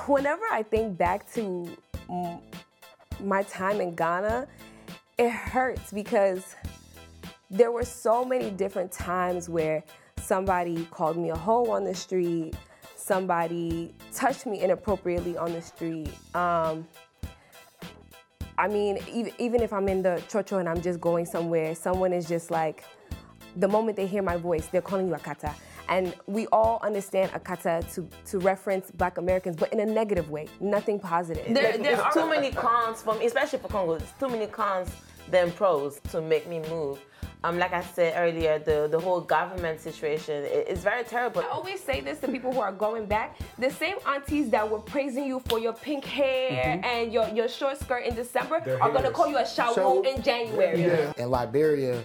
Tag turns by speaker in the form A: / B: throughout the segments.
A: Whenever I think back to my time in Ghana, it hurts because there were so many different times where somebody called me a hoe on the street, somebody touched me inappropriately on the street. I mean, even if I'm in the chocho and I'm just going somewhere, someone is just like, the moment they hear my voice, they're calling you Akata. And we all understand Akata to reference Black Americans, but in a negative way, nothing positive.
B: There's too many cons, especially for Congo, there's too many cons than pros to make me move. Like I said earlier, the whole government situation is very terrible.
A: I always say this to people who are going back. The same aunties that were praising you for your pink hair and your short skirt in December are going to call you a shawo in January.
C: Yeah. In Liberia,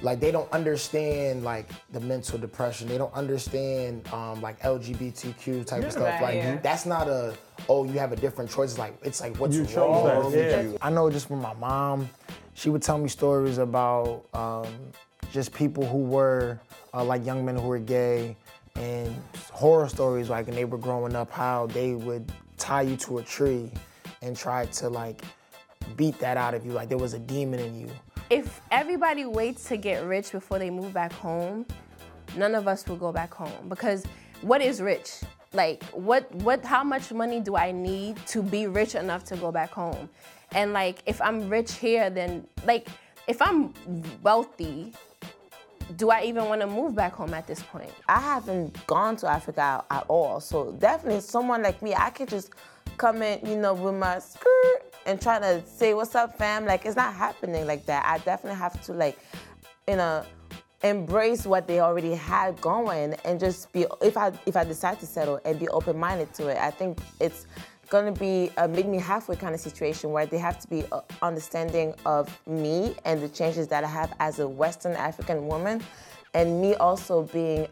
C: like, they don't understand, like, the mental depression. They don't understand, like, LGBTQ type of stuff. Like, that's not you have a different choice. It's like what's wrong with you? I know just from my mom, she would tell me stories about just people who were, like, young men who were gay, and horror stories, like, when they were growing up, how they would tie you to a tree and try to, like, beat that out of you, like there was a demon in you.
D: If everybody waits to get rich before they move back home, none of us will go back home. Because what is rich? Like, how much money do I need to be rich enough to go back home? And like, if I'm rich here, then like, if I'm wealthy, do I even want to move back home at this point?
B: I haven't gone to Africa at all, so definitely someone like me, I could just come in, you know, with my skirt and try to say, what's up, fam? Like, it's not happening like that. I definitely have to, like, you know, embrace what they already had going and just be, if I decide to settle, and be open-minded to it. I think it's gonna be a meet me halfway kind of situation where they have to be understanding of me and the changes that I have as a Western African woman, and me also being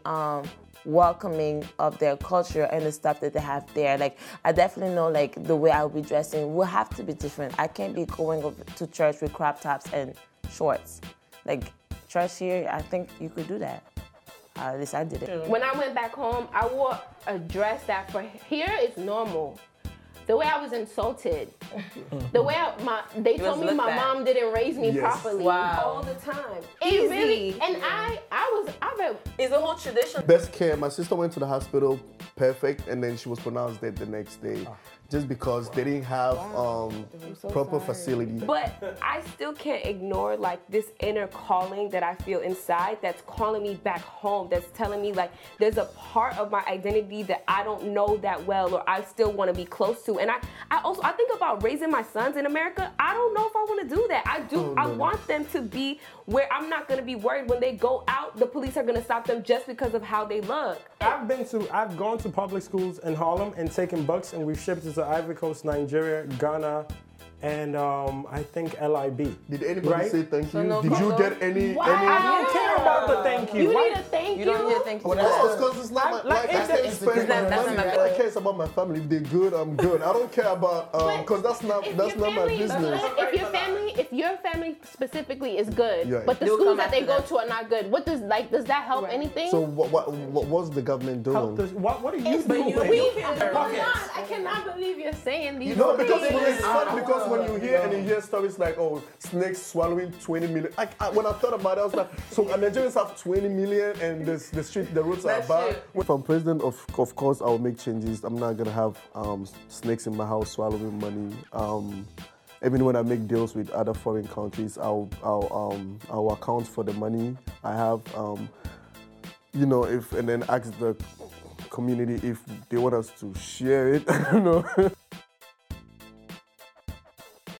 B: welcoming of their culture and the stuff that they have there. Like, I definitely know, like, the way I'll be dressing will have to be different. I can't be going over to church with crop tops and shorts. Like, church here, I think you could do that. At least I did it.
D: When I went back home, I wore a dress that for here is normal. The way I was insulted, the way they told me my mom didn't raise me properly all the time. It really, and I
B: It's a whole tradition.
E: Best care, my sister went to the hospital, perfect, and then she was pronounced dead the next day. Just because they didn't have proper facility.
A: But I still can't ignore, like, this inner calling that I feel inside that's calling me back home, that's telling me, like, there's a part of my identity that I don't know that well or I still want to be close to. And I think about raising my sons in America. I don't know if I want to do that. I want them to be where I'm not going to be worried when they go out, the police are going to stop them just because of how they look.
F: I've gone to public schools in Harlem and taken bucks, and we've shipped it to Ivory Coast, Nigeria, Ghana, and I think LIB.
E: Did anybody say thank you? Did you get any?
F: I don't care about the thank you.
D: You need a thank you?
B: You don't need a thank you.
E: Because it's not my spend my money. All I care is about my family. If they're good, I'm good. I don't care about because that's not my business.
D: If your family specifically is good, but the
B: They'll
D: schools
B: come
D: that they
B: after
D: go
B: that.
D: to are not good, does that help anything?
E: So what's the government doing?
F: What are you doing?
D: I cannot believe you're saying these
E: No,
D: things.
E: because it's funny because when you hear stories like, oh, snakes swallowing 20 million. When I thought about it, I was like, so Nigerians have 20 million and the roads are bad. If I'm president, of course, I'll make changes. I'm not gonna have snakes in my house swallowing money. Even when I make deals with other foreign countries, I'll account for the money I have. You know, and then ask the community if they want us to share it. You know.